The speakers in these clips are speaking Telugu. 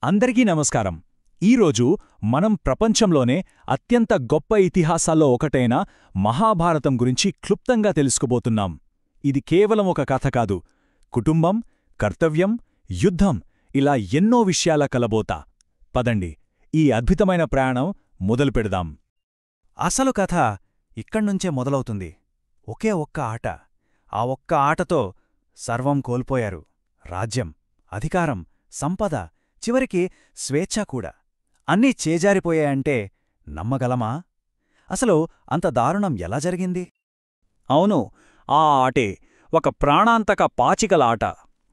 అందరికీ నమస్కారం. ఈరోజు మనం ప్రపంచంలోనే అత్యంత గొప్ప ఇతిహాసాల్లో ఒకటైన మహాభారతం గురించి క్లుప్తంగా తెలుసుకోబోతున్నాం. ఇది కేవలం ఒక కథ కాదు, కుటుంబం, కర్తవ్యం, యుద్ధం ఇలా ఎన్నో విషయాల కలబోత. పదండి, ఈ అద్భుతమైన ప్రయాణం మొదలుపెడదాం. అసలు కథ ఇక్కడ్నుంచే మొదలవుతుంది. ఒకే ఒక్క ఆట. ఆ ఒక్క ఆటతో సర్వం కోల్పోయారు. రాజ్యం, అధికారం, సంపద, చివరికి స్వేచ్ఛ కూడా. అన్నీ చేజారిపోయాయంటే నమ్మగలమా? అసలు అంత దారుణం ఎలా జరిగింది? అవును, ఆ ఆటే ఒక ప్రాణాంతక పాచికల ఆట.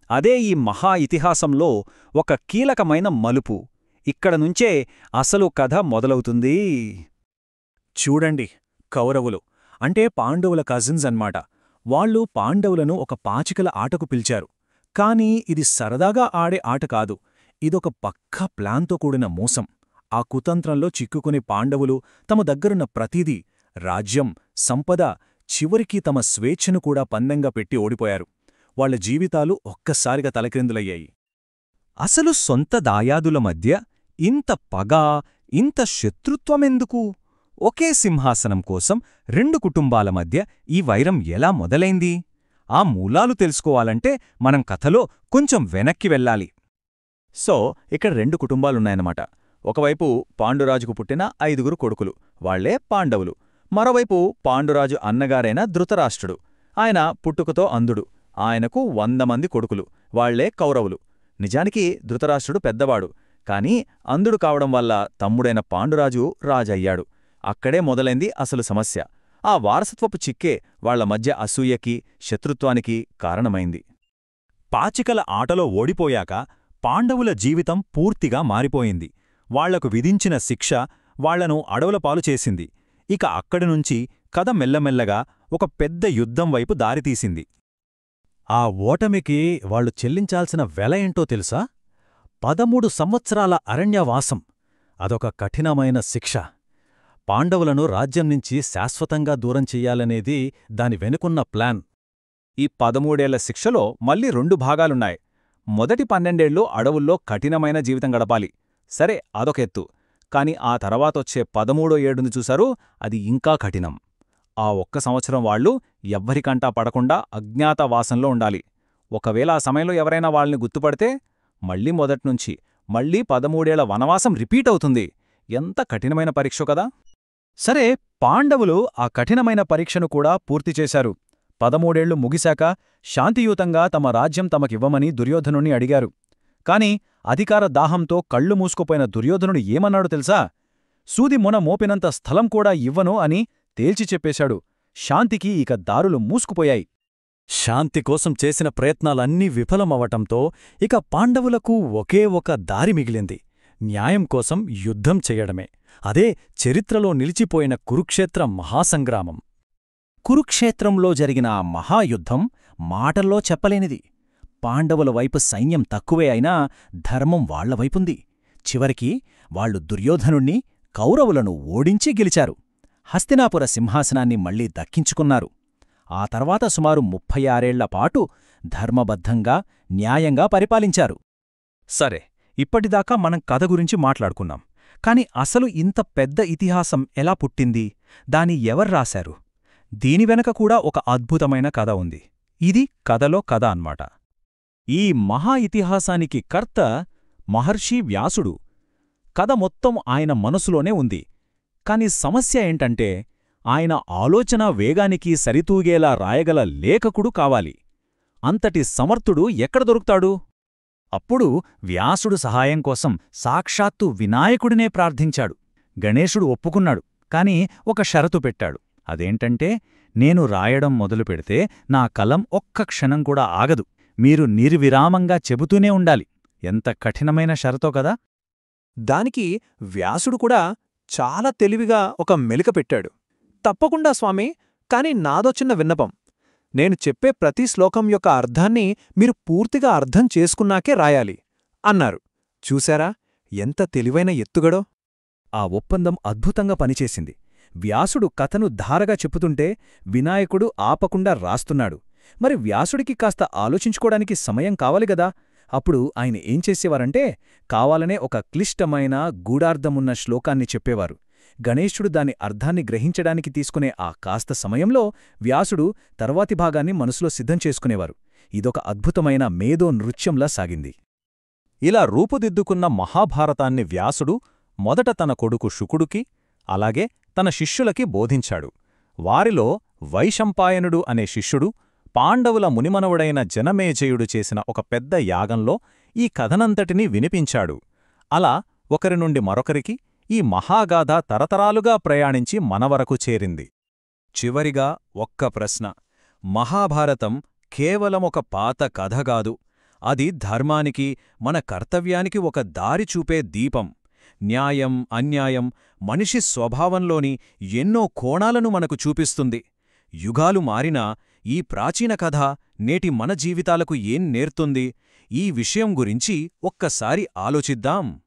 అదే ఈ మహా ఇతిహాసంలో ఒక కీలకమైన మలుపు. ఇక్కడనుంచే అసలు కథ మొదలవుతుంది. చూడండి, కౌరవులు అంటే పాండవుల కజిన్స్ అన్మాట. వాళ్ళు పాండవులను ఒక పాచికల ఆటకు పిలిచారు. కానీ ఇది సరదాగా ఆడే ఆట కాదు. ఇదొక పక్కా ప్లాన్తో కూడిన మోసం. ఆ కుతంత్రంలో చిక్కుకుని పాండవులు తమ దగ్గరున్న ప్రతిదీ, రాజ్యం, సంపద, చివరికి తమ స్వేచ్ఛను కూడా పందెంగా పెట్టి ఓడిపోయారు. వాళ్ల జీవితాలు ఒక్కసారిగా తలక్రిందులయ్యాయి. అసలు సొంత దాయాదుల మధ్య ఇంత పగ, ఇంత శత్రుత్వమెందుకు? ఒకే సింహాసనం కోసం రెండు కుటుంబాల మధ్య ఈ వైరం ఎలా మొదలైంది? ఆ మూలాలు తెలుసుకోవాలంటే మనం కథలో కొంచెం వెనక్కి వెళ్ళాలి. సో ఇక్కడ రెండు కుటుంబాలున్నాయన్నమాట. ఒకవైపు పాండురాజుకు పుట్టిన 5 కొడుకులు, వాళ్లే పాండవులు. మరోవైపు పాండురాజు అన్నగారైన ధృతరాష్ట్రుడు. ఆయన పుట్టుకతో అంధుడు. ఆయనకు 100 మంది కొడుకులు, వాళ్లే కౌరవులు. నిజానికి ధృతరాష్ట్రుడు పెద్దవాడు, కాని అంధుడు కావడం వల్ల తమ్ముడైన పాండురాజు రాజయ్యాడు. అక్కడే మొదలైంది అసలు సమస్య. ఆ వారసత్వపు చిక్కే వాళ్ల మధ్య అసూయకి, శత్రుత్వానికి కారణమైంది. పాచికల ఆటలో ఓడిపోయాక పాండవుల జీవితం పూర్తిగా మారిపోయింది. వాళ్లకు విధించిన శిక్ష వాళ్లను అడవులపాలు చేసింది. ఇక అక్కడినుంచి కథ మెల్లమెల్లగా ఒక పెద్ద యుద్ధం వైపు దారితీసింది. ఆ ఓటమికి వాళ్లు చెల్లించాల్సిన వెల ఏంటో తెలుసా? 13 సంవత్సరాల అరణ్యవాసం. అదొక కఠినమైన శిక్ష. పాండవులను రాజ్యం నుంచి శాశ్వతంగా దూరం చెయ్యాలనేది దాని వెనుకున్న ప్లాన్. ఈ 13 ఏళ్ల శిక్షలో మళ్ళీ 2 భాగాలున్నాయి. మొదటి 12 ఏళ్లు అడవుల్లో కఠినమైన జీవితం గడపాలి. సరే, అదొక ఎత్తు. కాని ఆ తర్వాతొచ్చే 13వ ఏడుని చూశారు, అది ఇంకా కఠినం. ఆ ఒక్క సంవత్సరం వాళ్లు ఎవ్వరికంటా పడకుండా అజ్ఞాతవాసంలో ఉండాలి. ఒకవేళ ఆ సమయంలో ఎవరైనా వాళ్ళని గుర్తుపడితే మళ్ళీ మొదట్నుంచి మళ్ళీ 13 ఏళ్ల వనవాసం రిపీట్ అవుతుంది. ఎంత కఠినమైన పరీక్షో కదా! సరే, పాండవులు ఆ కఠినమైన పరీక్షను కూడా పూర్తి చేశారు. 13 ఏళ్లు ముగిశాక శాంతియుతంగా తమ రాజ్యం తమకివ్వమని దుర్యోధనుణ్ణి అడిగారు. కాని అధికార దాహంతో కళ్ళు మూసుకుపోయిన దుర్యోధనుడు ఏమన్నాడు తెలుసా? సూది మొన మోపినంత స్థలం కూడా ఇవ్వను అని తేల్చి చెప్పేశాడు. శాంతికి ఇక దారులు మూసుకుపోయాయి. శాంతి కోసం చేసిన ప్రయత్నాలన్నీ విఫలమవటంతో ఇక పాండవులకు ఒకే ఒక దారి మిగిలింది. న్యాయం కోసం యుద్ధం చెయ్యడమే. అదే చరిత్రలో నిలిచిపోయిన కురుక్షేత్ర మహాసంగ్రామం. కురుక్షేత్రంలో జరిగిన ఆ మహాయుద్ధం మాటల్లో చెప్పలేనిది. పాండవుల వైపు సైన్యం తక్కువే అయినా ధర్మం వాళ్లవైపుంది. చివరికి వాళ్లు దుర్యోధనుణ్ణి, కౌరవులను ఓడించి గెలిచారు. హస్తినాపుర సింహాసనాన్ని మళ్లీ దక్కించుకున్నారు. ఆ తర్వాత సుమారు 36 ఏళ్లపాటు ధర్మబద్ధంగా, న్యాయంగా పరిపాలించారు. సరే, ఇప్పటిదాకా మనం కథ గురించి మాట్లాడుకున్నాం. కాని అసలు ఇంత పెద్ద ఇతిహాసం ఎలా పుట్టింది? దాని ఎవర్రాశారు? దీని వెనక కూడా ఒక అద్భుతమైన కథ ఉంది. ఇది కథలో కథ అన్మాట. ఈ మహా ఇతిహాసానికి కర్త మహర్షి వ్యాసుడు. కథ మొత్తం ఆయన మనసులోనే ఉంది. కాని సమస్య ఏంటంటే ఆయన ఆలోచన వేగానికి సరితూగేలా రాయగల లేఖకుడు కావాలి. అంతటి సమర్థుడు ఎక్కడ దొరుకుతాడు? అప్పుడు వ్యాసుడు సహాయం కోసం సాక్షాత్తు వినాయకుడినే ప్రార్థించాడు. గణేశుడు ఒప్పుకున్నాడు. కాని ఒక షరతు పెట్టాడు. అదేంటంటే, నేను రాయడం మొదలుపెడితే నా కలం ఒక్క క్షణం కూడా ఆగదు. మీరు నిర్విరామంగా చెబుతూనే ఉండాలి. ఎంత కఠినమైన షరతో కదా! దానికి వ్యాసుడు కూడా చాలా తెలివిగా ఒక మెలిక పెట్టాడు. తప్పకుండా స్వామీ, కాని నాదో చిన్న విన్నపం. నేను చెప్పే ప్రతి శ్లోకం యొక్క అర్థాన్ని మీరు పూర్తిగా అర్థం చేసుకున్నాకే రాయాలి అన్నారు. చూశారా ఎంత తెలివైన ఎత్తుగడో! ఆ ఒప్పందం అద్భుతంగా పనిచేసింది. వ్యాసుడు కథను ధారగా చెప్పుతుంటే వినాయకుడు ఆపకుండా రాస్తున్నాడు. మరి వ్యాసుడికి కాస్త ఆలోచించుకోడానికి సమయం కావాలిగదా! అప్పుడు ఆయన ఏం చేసేవారంటే కావాలనే ఒక క్లిష్టమైన గూఢార్థమున్న శ్లోకాన్ని చెప్పేవారు. గణేశుడు దాని అర్థాన్ని గ్రహించడానికి తీసుకునే ఆ కాస్త సమయంలో వ్యాసుడు తర్వాతి భాగాన్ని మనసులో సిద్ధం చేసుకునేవారు. ఇదొక అద్భుతమైన మేధో నృత్యంలా సాగింది. ఇలా రూపుదిద్దుకున్న మహాభారతాన్ని వ్యాసుడు మొదట తన కొడుకు శుకుడికి, అలాగే తన శిష్యులకి బోధించాడు. వారిలో వైశంపాయనుడు అనే శిష్యుడు పాండవుల మునిమనవుడైన జనమేజయుడు చేసిన ఒక పెద్ద యాగంలో ఈ కథనంతటినీ వినిపించాడు. అలా ఒకరి నుండి మరొకరికి ఈ మహాగాథ తరతరాలుగా ప్రయాణించి మనవరకు చేరింది. చివరిగా ఒక్క ప్రశ్న. మహాభారతం కేవలమొక పాత కథగాదు. అది ధర్మానికి, మన కర్తవ్యానికి ఒక దారి చూపే దీపం. న్యాయం, అన్యాయం, మనిషి స్వభావంలోని ఎన్నో కోణాలను మనకు చూపిస్తుంది. యుగాలు మారినా ఈ ప్రాచీన కథ నేటి మన జీవితాలకు ఏం నేర్తుంది? ఈ విషయం గురించి ఒక్కసారి ఆలోచిద్దాం.